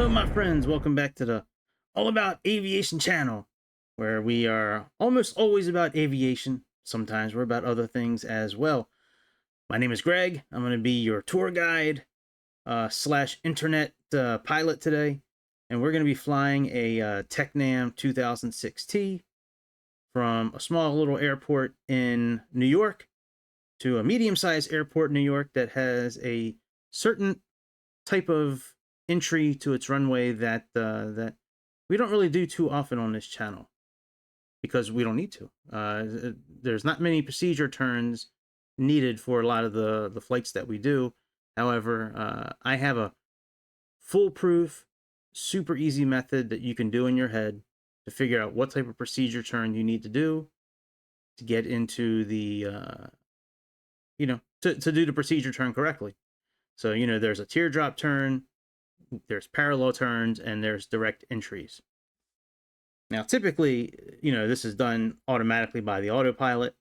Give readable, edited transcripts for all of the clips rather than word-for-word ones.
Hello, my friends. Welcome back to the All About Aviation channel, where we are almost always about aviation. Sometimes we're about other things as well. My name is Greg. I'm going to be your tour guide slash internet pilot today, and we're going to be flying a TECNAM 2006T from a small little airport in New York to a medium-sized airport in New York that has a certain type of entry to its runway that that we don't really do too often on this channel because we don't need to. There's not many procedure turns needed for a lot of the flights that we do. However, I have a foolproof, super easy method that you can do in your head to figure out what type of procedure turn you need to do to get into the to do the procedure turn correctly. So there's a teardrop turn, there's parallel turns, and there's direct entries. Now, typically, this is done automatically by the autopilot.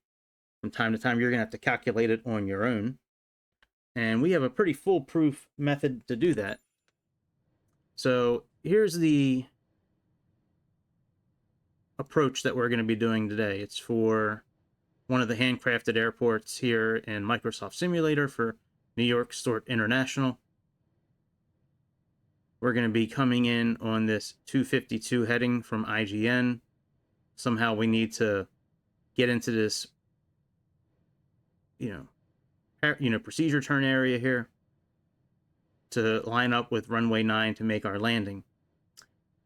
From time to time, you're going to have to calculate it on your own. And we have a pretty foolproof method to do that. So here's the approach that we're going to be doing today. It's for one of the handcrafted airports here in Microsoft Simulator for New York Stewart International. We're going to be coming in on this 252 heading from IGN. Somehow we need to get into this, procedure turn area here to line up with runway 9 to make our landing.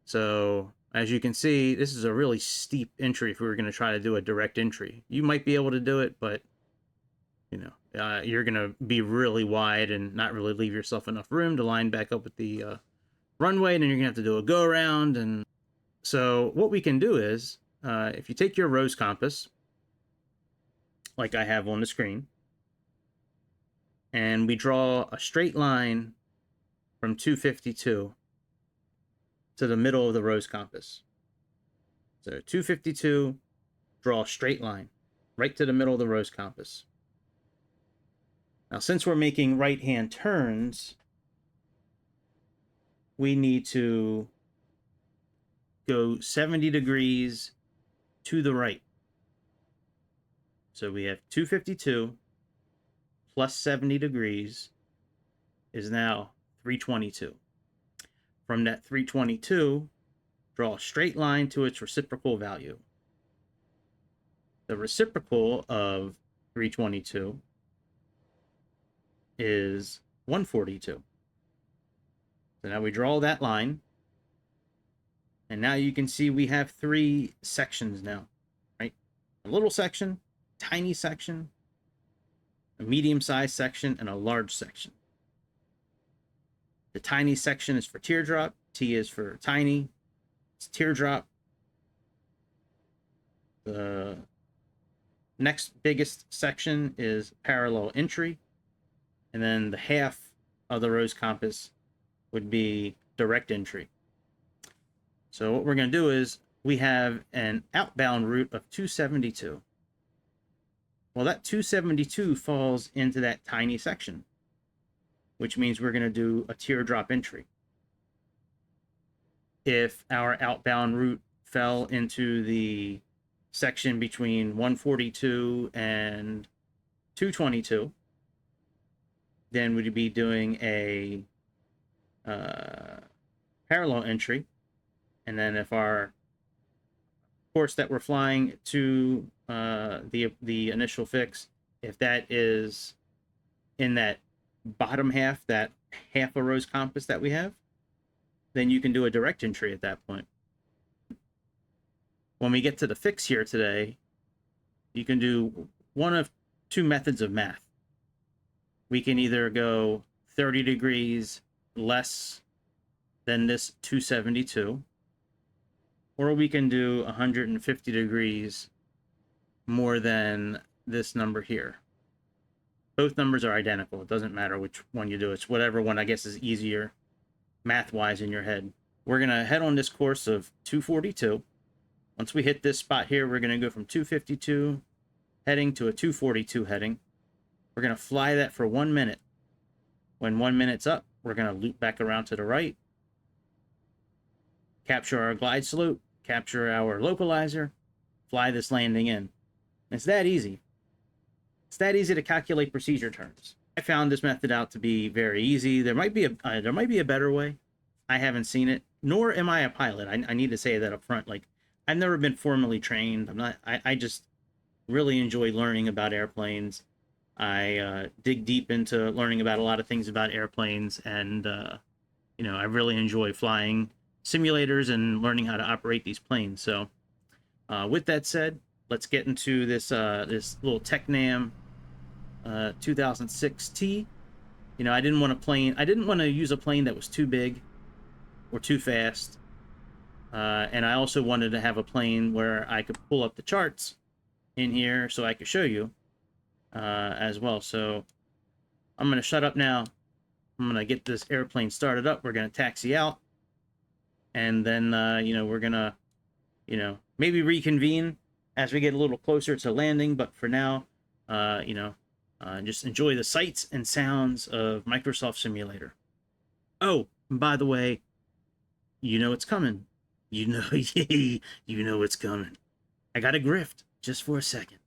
So as you can see, this is a really steep entry if we were going to try to do a direct entry. You might be able to do it, but you're going to be really wide and not really leave yourself enough room to line back up with the runway, and then you're gonna have to do a go around. And so what we can do is if you take your rose compass like I have on the screen, and we draw a straight line from 252 to the middle of the rose compass. So 252, draw a straight line right to the middle of the rose compass. Now, since we're making right hand turns, we need to go 70 degrees to the right. So we have 252 plus 70 degrees is now 322. From that 322, draw a straight line to its reciprocal value. The reciprocal of 322 is 142. So now we draw that line, and now you can see we have three sections now, right? A little section, tiny section, a medium-sized section, and a large section. The tiny section is for teardrop. T is for tiny. It's teardrop. The next biggest section is parallel entry, and then the half of the rose compass would be direct entry. So what we're going to do is we have an outbound route of 272. Well, that 272 falls into that tiny section, which means we're going to do a teardrop entry. If our outbound route fell into the section between 142 and 222, then we'd be doing a parallel entry. And then if our course that we're flying to the initial fix, if that is in that bottom half, that half a rose compass that we have, then you can do a direct entry at that point. When we get to the fix here today, you can do one of two methods of math. We can either go 30 degrees less than this 272, or we can do 150 degrees more than this number here. Both numbers are identical. It doesn't matter which one you do. It's whatever one, I guess, is easier math-wise in your head. We're going to head on this course of 242. Once we hit this spot here, we're going to go from 252 heading to a 242 heading. We're going to fly that for 1 minute. When 1 minute's up, we're going to loop back around to the right, capture our glide slope, capture our localizer, fly this landing in. It's that easy. It's that easy to calculate procedure terms. I found this method out to be very easy. There might be a better way. I haven't seen it, nor am I a pilot. I need to say that up front. Like, I've never been formally trained. I'm not. I just really enjoy learning about airplanes. I dig deep into learning about a lot of things about airplanes, and I really enjoy flying simulators and learning how to operate these planes. So, with that said, let's get into this little TECNAM 2006T. I didn't want to use a plane that was too big or too fast. And I also wanted to have a plane where I could pull up the charts in here so I could show you as well. So I'm going to shut up now. I'm going to get this airplane started up. We're going to taxi out. And then, we're going to, maybe reconvene as we get a little closer to landing. But for now, just enjoy the sights and sounds of Microsoft Simulator. Oh, and by the way, it's coming. You know it's coming. I got a grift just for a second.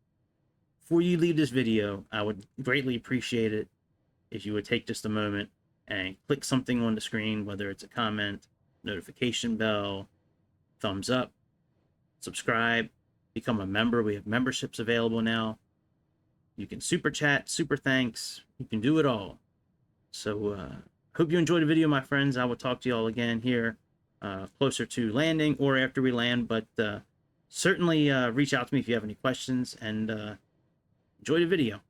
Before you leave this video, I would greatly appreciate it if you would take just a moment and click something on the screen, whether it's a comment, notification bell, thumbs up, subscribe, become a member. We have memberships available now. You can super chat, super thanks. You can do it all. So hope you enjoyed the video, my friends. I will talk to you all again here closer to landing or after we land. But certainly reach out to me if you have any questions, and enjoy the video.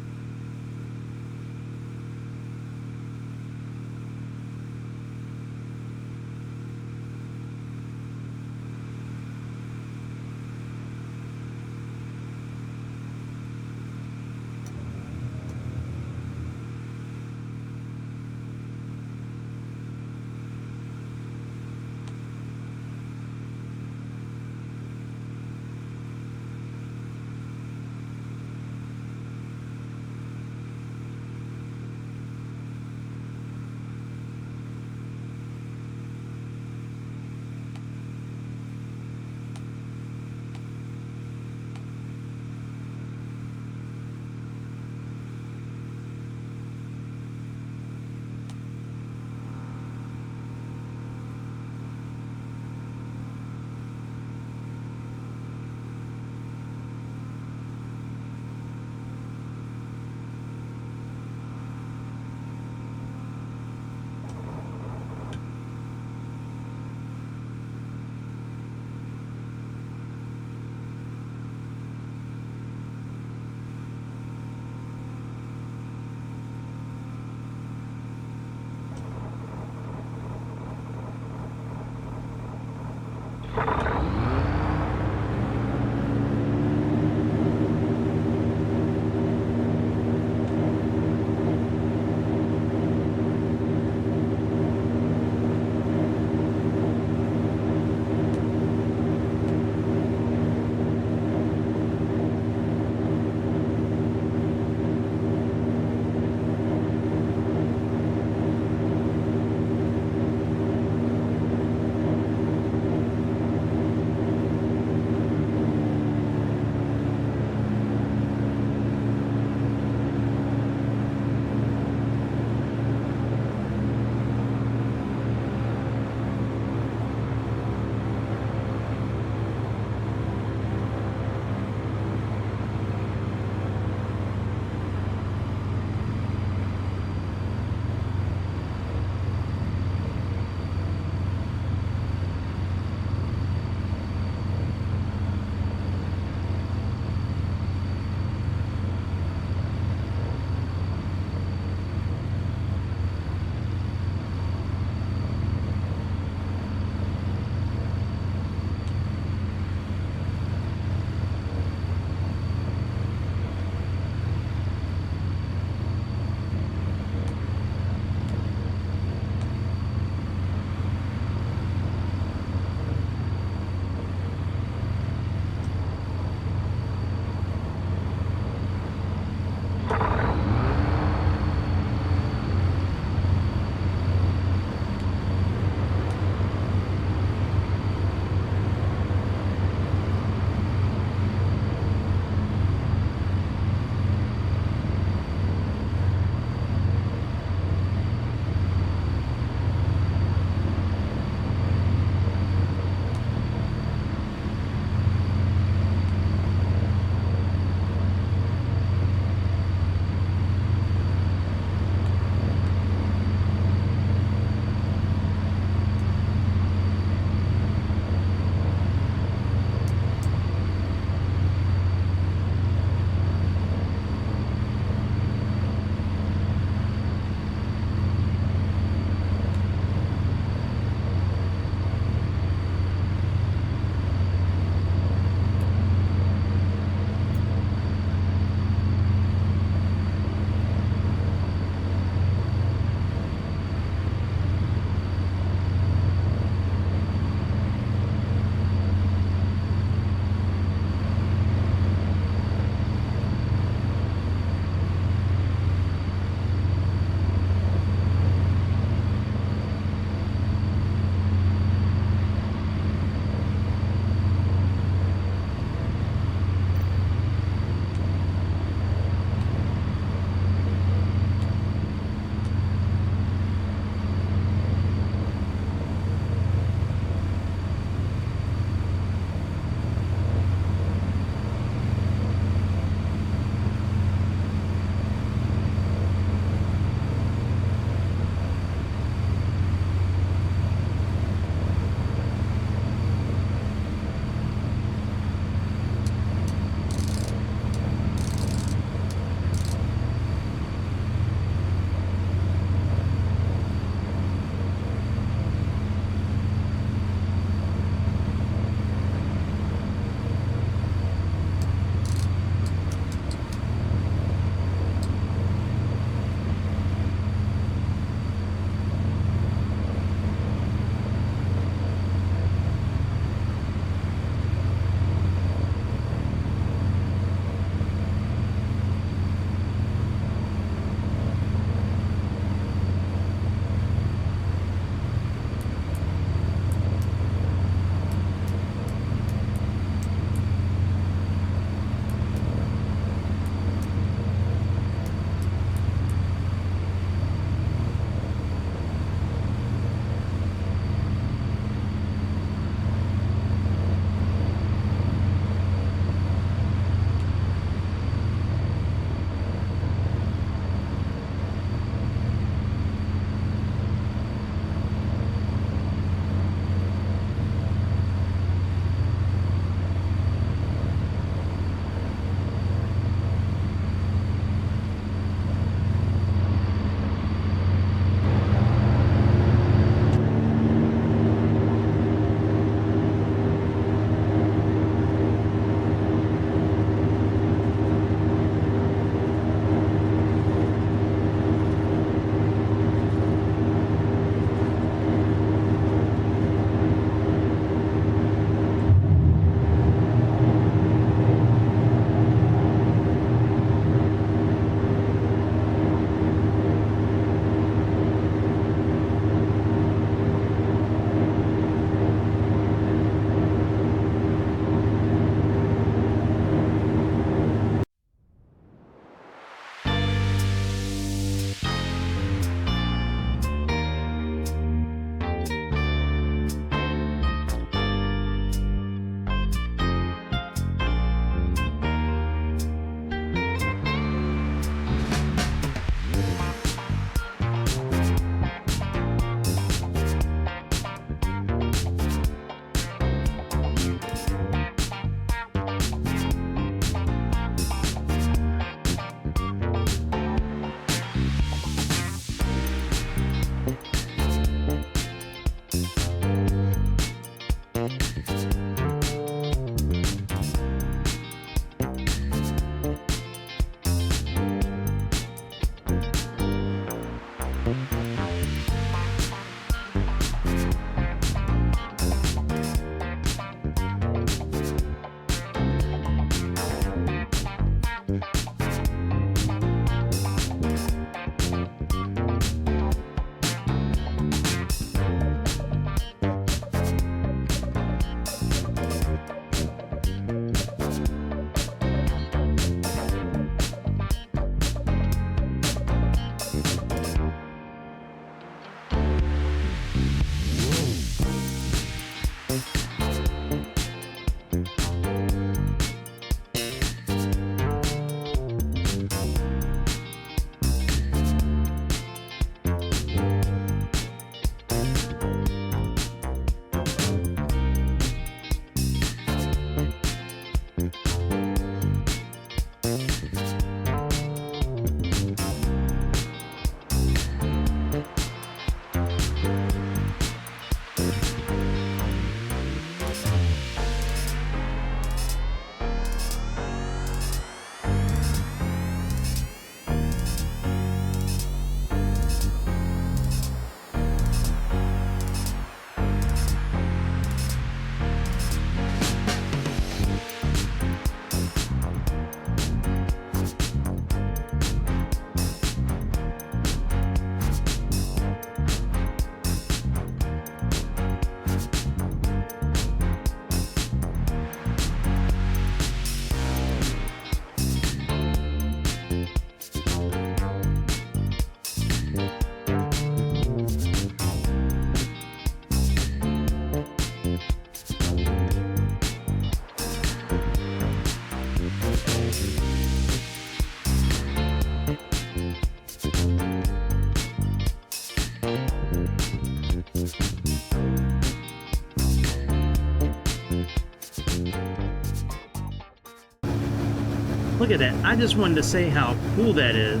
Look at that. I just wanted to say how cool that is,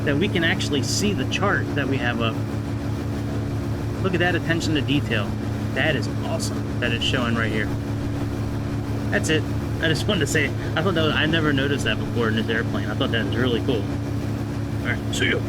that we can actually see the chart that we have up. Look at that attention to detail. That is awesome that it's showing right here. That's it. I just wanted to say, I thought that was, I never noticed that before in this airplane. I thought that was really cool. All right, see you.